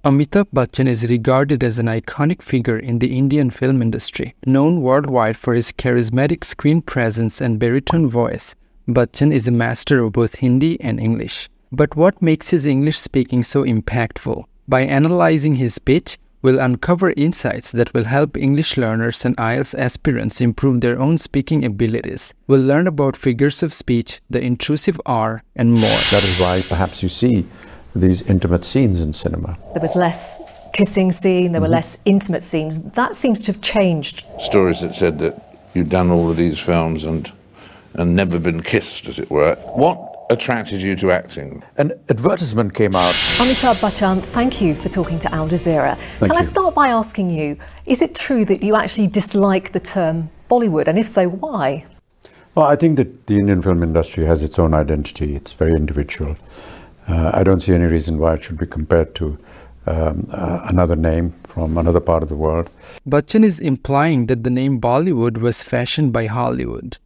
Amitabh Bachchan is regarded as an iconic figure in the Indian film industry. Known worldwide for his charismatic screen presence and baritone voice, Bachchan is a master of both Hindi and English. But what makes his English speaking so impactful? By analyzing his speech, we'll uncover insights that will help English learners and IELTS aspirants improve their own speaking abilities. We'll learn about figures of speech, the intrusive R, and more. That is why perhaps you see these intimate scenes in cinema. There was less kissing scene, there were less intimate scenes. That seems to have changed. Stories that said that you'd done all of these films and never been kissed, as it were. What attracted you to acting? An advertisement came out. Amitabh Bachchan, thank you for talking to Al Jazeera. Can I start by asking you, is it true that you actually dislike the term Bollywood, and if so, why? Well, I think that the Indian film industry has its own identity. It's very individual. I don't see any reason why it should be compared to another name from another part of the world. Bachchan is implying that the name Bollywood was fashioned by Hollywood.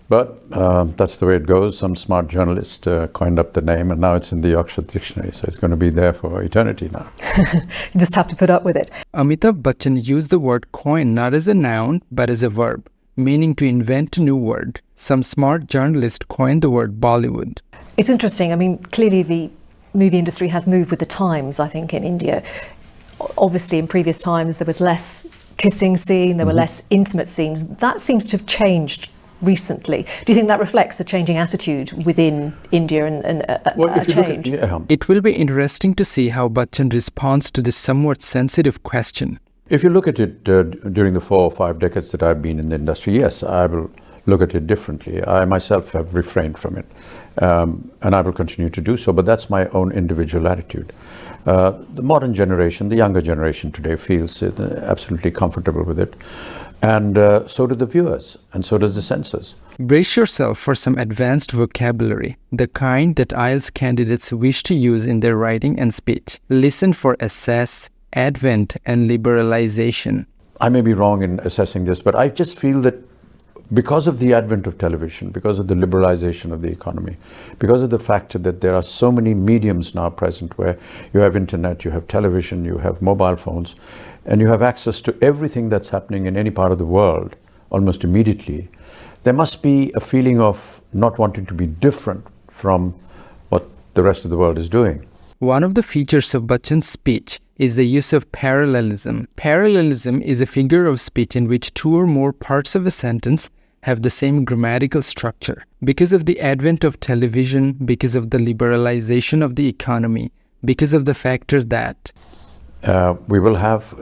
But that's the way it goes. Some smart journalist coined up the name, and now it's in the Oxford Dictionary, so it's going to be there for eternity now. You just have to put up with it. Amitabh Bachchan used the word coin not as a noun, but as a verb, meaning to invent a new word. Some smart journalist coined the word Bollywood. It's interesting. I mean, clearly the movie industry has moved with the times, I think, in India. Obviously, in previous times, there was less kissing scene, there were less intimate scenes. That seems to have changed recently. Do you think that reflects a changing attitude within India and a change? It will be interesting to see how Bachchan responds to this somewhat sensitive question. If you look at it during the 4 or 5 decades that I've been in the industry, yes, I will look at it differently. I myself have refrained from it, and I will continue to do so, but that's my own individual attitude. The modern generation, the younger generation today, feels absolutely comfortable with it, and so do the viewers, and so does the censors. Brace yourself for some advanced vocabulary, the kind that IELTS candidates wish to use in their writing and speech. Listen for assess, advent, and liberalisation. I may be wrong in assessing this, but I just feel that because of the advent of television, because of the liberalization of the economy, because of the fact that there are so many mediums now present where you have internet, you have television, you have mobile phones, and you have access to everything that's happening in any part of the world almost immediately, there must be a feeling of not wanting to be different from what the rest of the world is doing. One of the features of Bachchan's speech is the use of parallelism. Parallelism is a figure of speech in which 2 or more parts of a sentence have the same grammatical structure. Because of the advent of television, because of the liberalization of the economy, because of the factor that we will have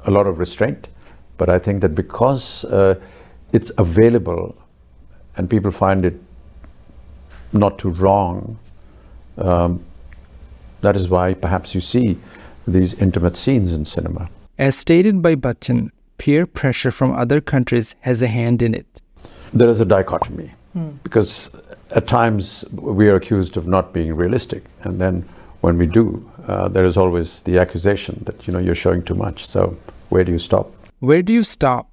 a lot of restraint, but I think that because it's available and people find it not too wrong, that is why perhaps you see these intimate scenes in cinema. As stated by Bachchan, peer pressure from other countries has a hand in it. There is a dichotomy, because at times we are accused of not being realistic, and then when we do, there is always the accusation that you're showing too much. So where do you stop? Where do you stop?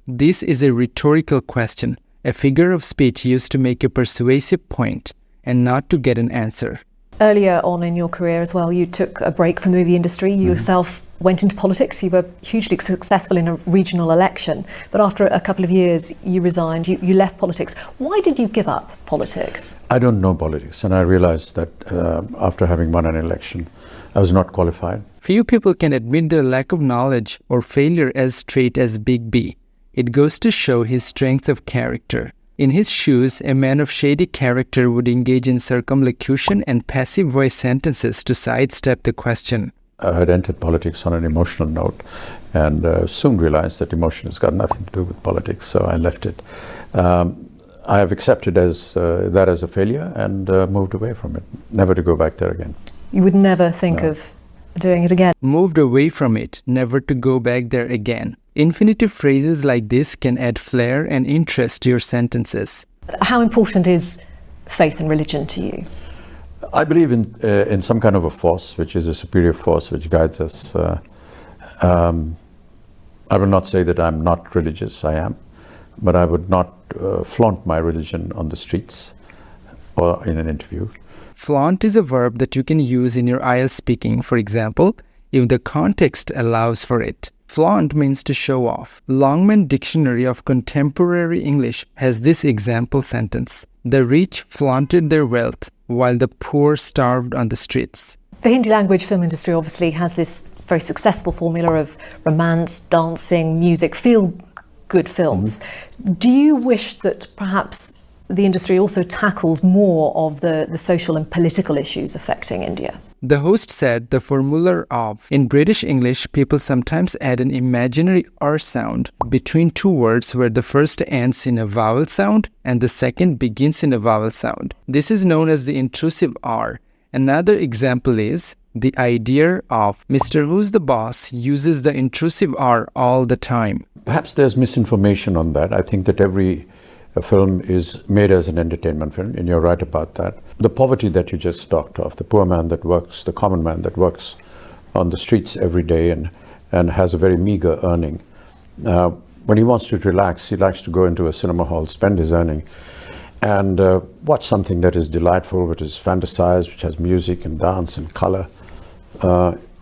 This is a rhetorical question, a figure of speech used to make a persuasive point and not to get an answer. Earlier on in your career as well, you took a break from the movie industry. You yourself went into politics. You were hugely successful in a regional election. But after a couple of years, you resigned. You left politics. Why did you give up politics? I don't know politics. And I realized that after having won an election, I was not qualified. Few people can admit their lack of knowledge or failure as straight as Big B. It goes to show his strength of character. In his shoes, a man of shady character would engage in circumlocution and passive voice sentences to sidestep the question. I had entered politics on an emotional note and soon realized that emotion has got nothing to do with politics, so I left it. I have accepted that as a failure and moved away from it, never to go back there again. You would never think of doing it again? Moved away from it, never to go back there again. Infinitive phrases like this can add flair and interest to your sentences. How important is faith and religion to you? I believe in some kind of a force, which is a superior force which guides us. I will not say that I'm not religious, I am, but I would not flaunt my religion on the streets or in an interview. Flaunt is a verb that you can use in your IELTS speaking. For example, if the context allows for it. Flaunt means to show off. Longman Dictionary of Contemporary English has this example sentence: "The rich flaunted their wealth, while the poor starved on the streets." The Hindi language film industry obviously has this very successful formula of romance, dancing, music, feel-good films. Do you wish that perhaps the industry also tackled more of the social and political issues affecting India? The host said the formula of, in British English, people sometimes add an imaginary R sound between two words where the first ends in a vowel sound and the second begins in a vowel sound. This is known as the intrusive R. Another example is the idea of Mr. Who's the Boss uses the intrusive R all the time. Perhaps there's misinformation on that. I think that every film is made as an entertainment film, and you're right about that. The poverty that you just talked of, the poor man that works, the common man that works on the streets every day and has a very meager earning. When he wants to relax, he likes to go into a cinema hall, spend his earning, and watch something that is delightful, which is fantasized, which has music and dance and color.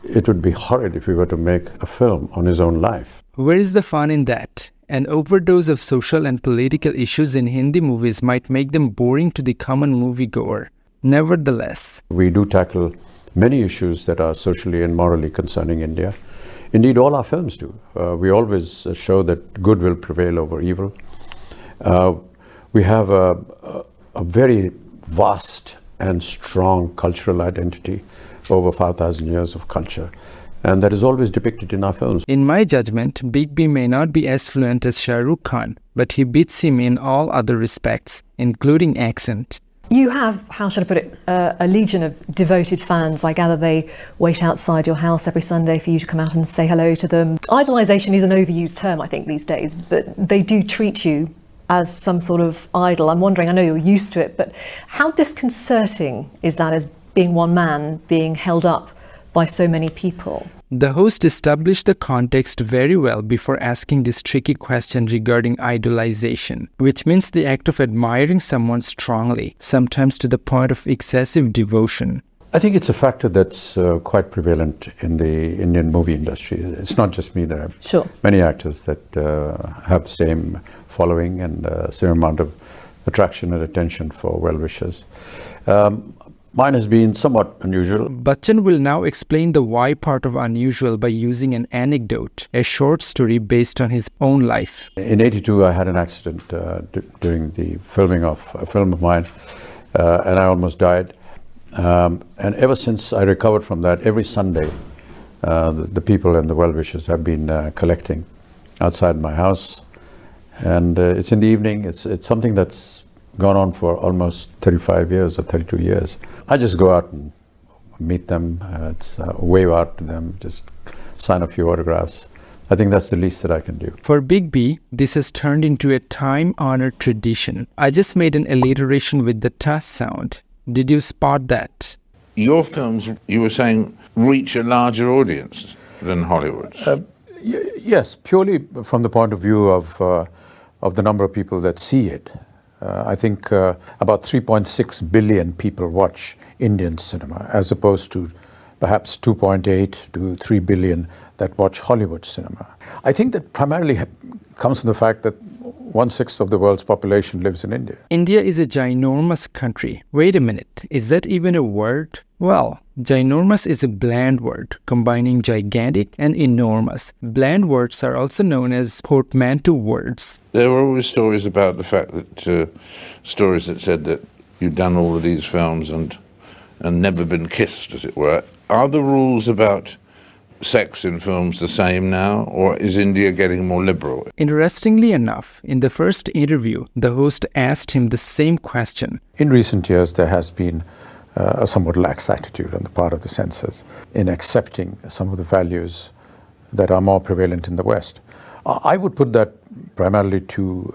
It would be horrid if we were to make a film on his own life. Where is the fun in that? An overdose of social and political issues in Hindi movies might make them boring to the common moviegoer. Nevertheless, we do tackle many issues that are socially and morally concerning India. Indeed, all our films do. We always show that good will prevail over evil. We have a very vast and strong cultural identity, over 5,000 years of culture. And that is always depicted in our films. In my judgment, Big B may not be as fluent as Shah Rukh Khan, but he beats him in all other respects, including accent. You have, how should I put it, a legion of devoted fans. I gather they wait outside your house every Sunday for you to come out and say hello to them. Idolisation is an overused term, I think, these days, but they do treat you as some sort of idol. I'm wondering, I know you're used to it, but how disconcerting is that as being one man being held up by so many people? The host established the context very well before asking this tricky question regarding idolization, which means the act of admiring someone strongly, sometimes to the point of excessive devotion. I think it's a factor that's quite prevalent in the Indian movie industry. It's not just me. There are many actors that have the same following and same amount of attraction and attention for well-wishers. Mine has been somewhat unusual. Bachchan will now explain the why part of unusual by using an anecdote, a short story based on his own life. In '82, I had an accident during the filming of a film of mine, and I almost died. And ever since I recovered from that, every Sunday, the people and the well-wishers have been collecting outside my house. And it's in the evening. It's something that's gone on for almost 35 years or 32 years. I just go out and meet them, wave out to them, just sign a few autographs. I think that's the least that I can do. For Big B, this has turned into a time-honored tradition. I just made an alliteration with the ta sound. Did you spot that? Your films, you were saying, reach a larger audience than Hollywood's. Yes, purely from the point of view of the number of people that see it. I think about 3.6 billion people watch Indian cinema, as opposed to perhaps 2.8 to 3 billion that watch Hollywood cinema. I think that primarily comes from the fact that 1/6 of the world's population lives in India. India is a ginormous country. Wait a minute, is that even a word? Well, ginormous is a bland word, combining gigantic and enormous. Bland words are also known as portmanteau words. There were always stories about the fact that, stories that said that you'd done all of these films and never been kissed, as it were. Are the rules about sex in films the same now, or is India getting more liberal? Interestingly enough, in the first interview, the host asked him the same question. In recent years, there has been a somewhat lax attitude on the part of the censors in accepting some of the values that are more prevalent in the West. I would put that primarily to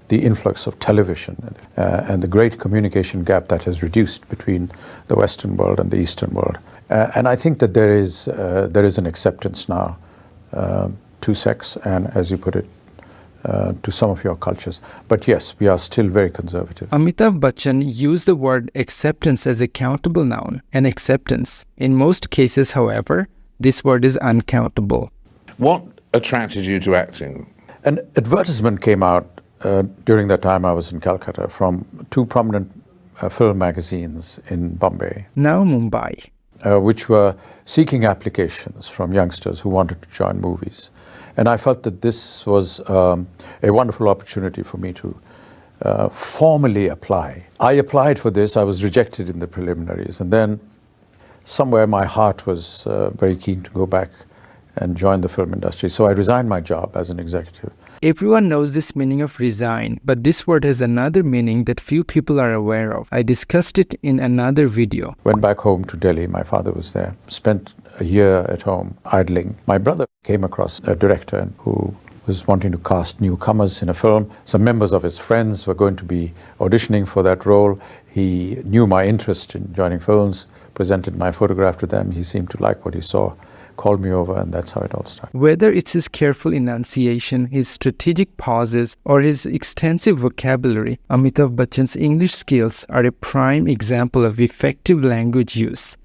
the influx of television and the great communication gap that has reduced between the Western world and the Eastern world. And I think that there is an acceptance now to sex and, as you put it, to some of your cultures. But yes, we are still very conservative. Amitabh Bachchan used the word acceptance as a countable noun, an acceptance. In most cases, however, This word is uncountable. What attracted you to acting? An advertisement came out during that time I was in Calcutta from two prominent film magazines in Bombay, Now Mumbai. which were seeking applications from youngsters who wanted to join movies. And I felt that this was a wonderful opportunity for me to formally apply. I applied for this, I was rejected in the preliminaries, and then somewhere my heart was very keen to go back and join the film industry. So I resigned my job as an executive. Everyone knows this meaning of resign, but this word has another meaning that few people are aware of. I discussed it in another video. Went back home to Delhi, my father was there, spent a year at home idling. My brother came across a director who was wanting to cast newcomers in a film. Some members of his friends were going to be auditioning for that role. He knew my interest in joining films, presented my photograph to them. He seemed to like what he saw, called me over, and that's how it all started. Whether it's his careful enunciation, his strategic pauses, or his extensive vocabulary, Amitabh Bachchan's English skills are a prime example of effective language use.